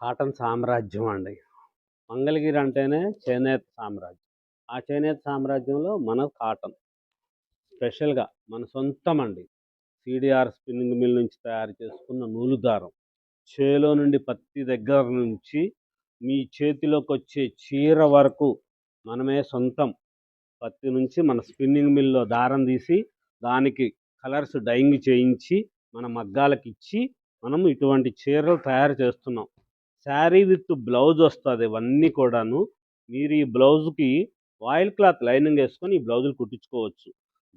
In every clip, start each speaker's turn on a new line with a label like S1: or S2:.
S1: Cotton సామ్రాజ్యం అండి. మంగళగిరి అంటేనే చేనేత సామ్రాజ్యం. ఆ చేనేత సామ్రాజ్యంలో మన కాటన్ స్పెషల్‌గా మన సొంతమండి. సీడీఆర్ స్పిన్నింగ్ మిల్ నుంచి తయారు చేసుకున్న నూలు దారం. చేలో నుండి పత్తి దగ్గర నుంచి మీ చేతిలోకొచ్చే చీర వరకు మనమే సొంతం. పత్తి నుంచి మన స్పిన్నింగ్ మిల్‌లో దారం తీసి, దానికి కలర్స్ డైయింగ్ చేయించి, మన మగ్గాలకిచ్చి, మనం ఇటువంటి చీరలు తయారు చేస్తున్నాం. శారీ విత్ బ్లౌజ్ వస్తుంది ఇవన్నీ కూడాను. మీరు ఈ బ్లౌజ్కి ఆయిల్ క్లాత్ లైనింగ్ వేసుకొని ఈ బ్లౌజులు కుట్టించుకోవచ్చు.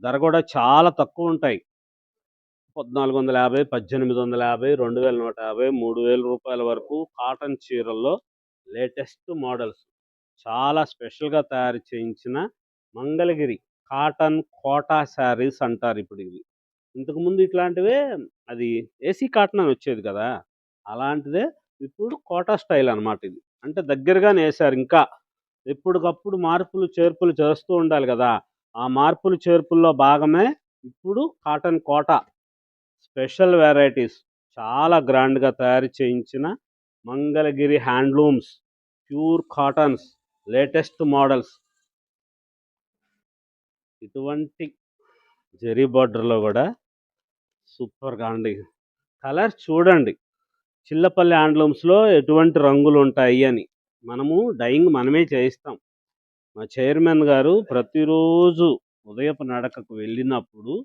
S1: ధర కూడా చాలా తక్కువ ఉంటాయి. 1450, 1850, 2150, 3000 రూపాయల వరకు కాటన్ చీరల్లో లేటెస్ట్ మోడల్స్ చాలా స్పెషల్గా తయారు చేయించిన మంగళగిరి కాటన్ కోటా శారీస్ అంటారు ఇప్పుడు ఇవి. ఇంతకుముందు ఇట్లాంటివే అది ఏసీ కాటన్ అని వచ్చేది కదా, అలాంటిదే ఇప్పుడు కోటా స్టైల్ అనమాట ఇది. అంటే దగ్గరగా నేసారు. ఇంకా ఎప్పటికప్పుడు మార్పులు చేర్పులు చేస్తూ ఉండాలి కదా, ఆ మార్పులు చేర్పుల్లో భాగమే ఇప్పుడు కాటన్ కోటా స్పెషల్ వెరైటీస్ చాలా గ్రాండ్గా తయారు చేయించిన Mangalagiri handlooms pure cottons latest models. ఇటువంటి జరీ బార్డర్లో కూడా సూపర్గా అండి. కలర్స్ చూడండి, చిల్లపల్లి హ్యాండ్లూమ్స్లో ఎటువంటి రంగులు ఉంటాయి అని మనము డైయింగ్ మనమే చేయిస్తాం. మా చైర్మన్ గారు ప్రతిరోజు ఉదయపు నడకకు వెళ్ళినప్పుడు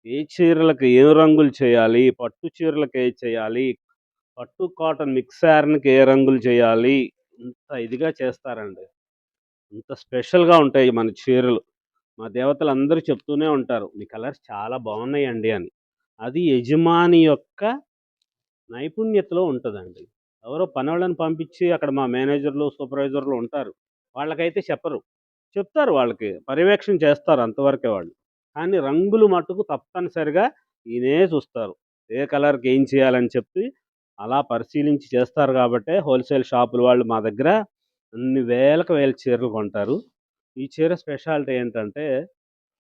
S1: ఏ చీరలకు ఏ రంగులు చేయాలి, పట్టు చీరలకు ఏ చేయాలి, పట్టు కాటన్ మిక్సర్కి ఏ రంగులు చేయాలి, ఇంత ఇదిగా చేస్తారండి. ఇంత స్పెషల్గా ఉంటాయి మన చీరలు. మా దేవతలు అందరూ చెప్తూనే ఉంటారు, మీ కలర్స్ చాలా బాగున్నాయండి అని. అది యజమాని యొక్క నైపుణ్యతలో ఉంటుందండి. ఎవరో పనోళ్ళని పంపించి అక్కడ మా మేనేజర్లు సూపర్వైజర్లు ఉంటారు, వాళ్ళకైతే చెప్పరు. చెప్తారు, వాళ్ళకి పర్యవేక్షణ చేస్తారు అంతవరకే వాళ్ళు. కానీ రంగులు మట్టుకు తప్పనిసరిగా ఈయనే చూస్తారు, ఏ కలర్కి ఏం చేయాలని చెప్పి అలా పరిశీలించి చేస్తారు. కాబట్టే హోల్సేల్ షాపుల వాళ్ళు మా దగ్గర అన్ని వేలకు వేల చీరలు కొంటారు. ఈ చీర స్పెషాలిటీ ఏంటంటే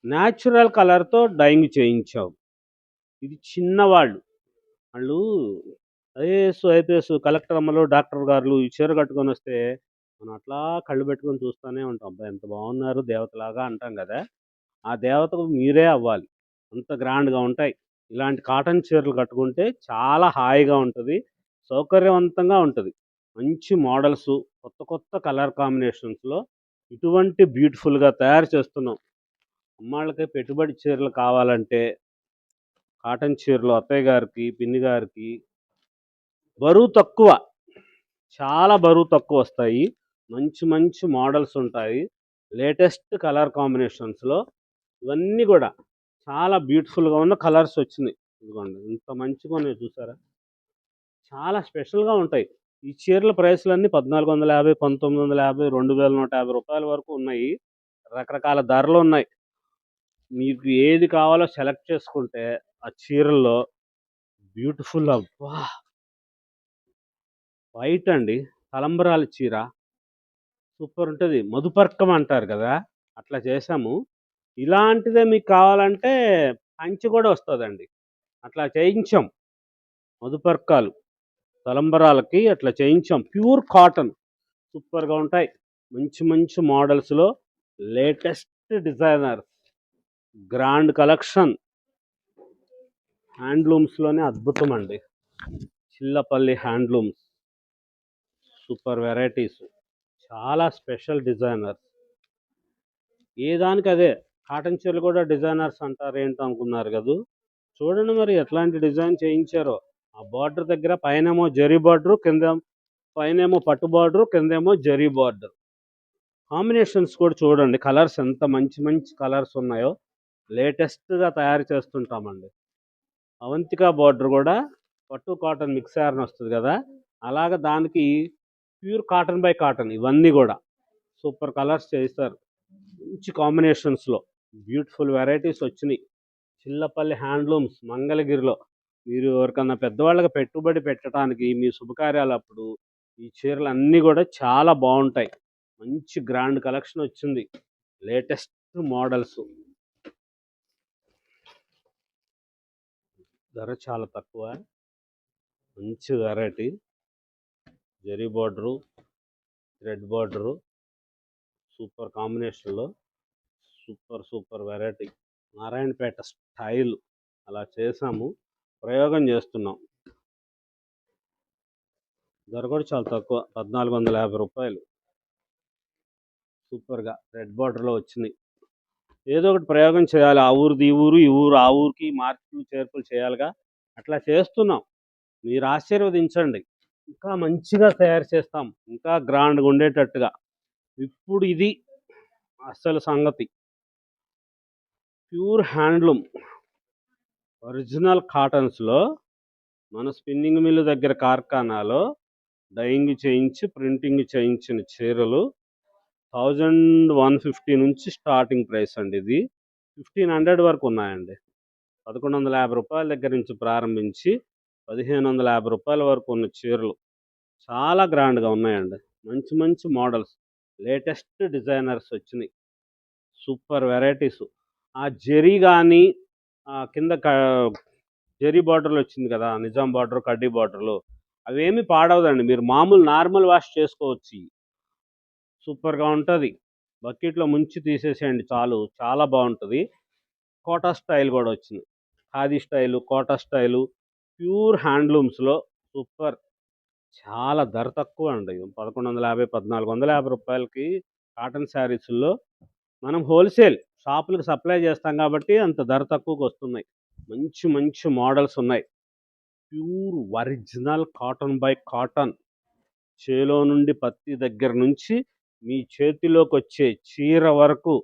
S1: న్యాచురల్ కలర్తో డైయింగ్ చేయించాం. ఇది చిన్నవాళ్ళు వాళ్ళు ఐఏఎస్ ఐపీఎస్ కలెక్టర్ అమ్మలు డాక్టర్ గారు ఈ చీర కట్టుకొని వస్తే మనం అట్లా కళ్ళు పెట్టుకొని చూస్తూనే ఉంటాం. అబ్బా ఎంత బాగున్నారు దేవతలాగా అంటాం కదా, ఆ దేవతకు మీరే అవ్వాలి. అంత గ్రాండ్గా ఉంటాయి. ఇలాంటి కాటన్ చీరలు కట్టుకుంటే చాలా హాయిగా ఉంటుంది, సౌకర్యవంతంగా ఉంటుంది. మంచి మోడల్స్, కొత్త కొత్త కలర్ కాంబినేషన్స్లో ఇటువంటి బ్యూటిఫుల్గా తయారు చేస్తున్నాం. అమ్మాళ్ళకి పెట్టుబడి చీరలు కావాలంటే కాటన్ చీరలు అత్తయ్య గారికి పిన్ని గారికి బరువు తక్కువ, చాలా బరువు తక్కువ వస్తాయి. మంచి మంచి మోడల్స్ ఉంటాయి, లేటెస్ట్ కలర్ కాంబినేషన్స్లో. ఇవన్నీ కూడా చాలా బ్యూటిఫుల్గా ఉన్న కలర్స్ వచ్చినాయి. ఇదిగోండి ఇంత మంచిగా ఉన్నాయి చూసారా, చాలా స్పెషల్గా ఉంటాయి. ఈ చీరల ప్రైస్లన్నీ 1450, 1950, 2150 రూపాయల వరకు ఉన్నాయి. రకరకాల ధరలు ఉన్నాయి. మీకు ఏది కావాలో సెలెక్ట్ చేసుకుంటే ఆ చీరల్లో బ్యూటిఫుల్. అబ్బా వైట్ అండి, తలంబరాల చీర సూపర్ ఉంటుంది. మధుపర్కం అంటారు కదా, అట్లా చేసాము. ఇలాంటిదే మీకు కావాలంటే పంచి కూడా వస్తుందండి, అట్లా చేయించాం. మధుపర్కాలు తలంబరాలకి అట్లా చేయించాం. ప్యూర్ కాటన్ సూపర్గా ఉంటాయి. మంచి మంచి మోడల్స్లో లేటెస్ట్ డిజైనర్ గ్రాండ్ కలెక్షన్ హ్యాండ్లూమ్స్లోనే అద్భుతం అండి. చిల్లపల్లి హ్యాండ్లూమ్స్ సూపర్ వెరైటీస్, చాలా స్పెషల్ డిజైనర్స్. ఏ దానికి అదే కాటన్ చీరలు కూడా డిజైనర్స్ అంటారు ఏంటో అనుకున్నారు కదా, చూడండి మరి ఎట్లాంటి డిజైన్ చేయించారో. ఆ బార్డర్ దగ్గర పైనేమో జరీ బార్డర్, కింద పైనేమో పట్టు బార్డర్, కిందేమో జరీ బార్డర్. కాంబినేషన్స్ కూడా చూడండి, కలర్స్ ఎంత మంచి మంచి కలర్స్ ఉన్నాయో. లేటెస్ట్గా తయారు చేస్తుంటామండి. అవంతిక బార్డర్ కూడా పట్టు కాటన్ మిక్స్ అని వస్తుంది కదా, అలాగ దానికి ప్యూర్ కాటన్ బై కాటన్. ఇవన్నీ కూడా సూపర్ కలర్స్ చేస్తారు, మంచి కాంబినేషన్స్లో బ్యూటిఫుల్ వెరైటీస్ వచ్చినాయి. చిల్లపల్లి హ్యాండ్లూమ్స్ మంగళగిరిలో. మీరు ఎవరికన్నా పెద్దవాళ్ళకి పెట్టుబడి పెట్టడానికి మీ శుభకార్యాలప్పుడు ఈ చీరలు అన్నీ కూడా చాలా బాగుంటాయి. మంచి గ్రాండ్ కలెక్షన్ వచ్చింది, లేటెస్ట్ మోడల్స్. ధర చాలా తక్కువ, మంచి variety, zari border, thread border, super కాంబినేషన్లో సూపర్ వెరైటీ నారాయణపేట స్టైల్ అలా చేసాము, ప్రయోగం చేస్తున్నాం. ధర కూడా చాలా తక్కువ, 1450 రూపాయలు. సూపర్గా రెడ్ బార్డర్లో వచ్చినాయి. ఏదో ఒకటి ప్రయోగం చేయాలి, ఆ ఊరిది ఈ ఊరు, ఈ ఊరు ఆ ఊరికి మార్పులు చేర్పులు చేయాలిగా, అట్లా చేస్తున్నాం. మీరు ఆశీర్వదించండి, ఇంకా మంచిగా తయారు చేస్తాం, ఇంకా గ్రాండ్గా ఉండేటట్టుగా. ఇప్పుడు ఇది అసలు సంగతి, ప్యూర్ హ్యాండ్లూమ్ ఒరిజినల్ కాటన్స్లో మన స్పిన్నింగ్ మిల్లు దగ్గర కార్ఖానాలో డైయింగ్ చేయించి ప్రింటింగ్ చేయించిన చీరలు 1150 నుంచి స్టార్టింగ్ ప్రైస్ అండి. ఇది 1500 వరకు ఉన్నాయండి. 1150 రూపాయల దగ్గర నుంచి ప్రారంభించి 1550 రూపాయల వరకు ఉన్న చీరలు చాలా గ్రాండ్గా ఉన్నాయండి. మంచి మంచి మోడల్స్, లేటెస్ట్ డిజైనర్స్ వచ్చినాయి, సూపర్ వెరైటీస్. ఆ జరీ కానీ కింద జరీ బార్డర్లు వచ్చింది కదా, నిజాం బార్డర్, కడ్డీ బార్డర్లు, అవేమి పాడవదండి. మీరు మామూలు నార్మల్ వాష్ చేసుకోవచ్చు. సూపర్గా ఉంటుంది. బకెట్లో ముంచి తీసేసేయండి చాలు, చాలా బాగుంటుంది. కోటా స్టైల్ కూడా వచ్చింది, khadi style, Kota style, pure హ్యాండ్లూమ్స్లో సూపర్. చాలా ధర తక్కువ అండి, 1150, 1450 రూపాయలకి కాటన్ శారీస్లో మనం హోల్సేల్ షాపులకు సప్లై చేస్తాం కాబట్టి అంత ధర తక్కువకి వస్తున్నాయి. మంచి మంచి మోడల్స్ ఉన్నాయి. Pure original cotton by cotton, చేలో నుండి పత్తి దగ్గర నుంచి మీ చేతిలోకి వచ్చే చీర వరకు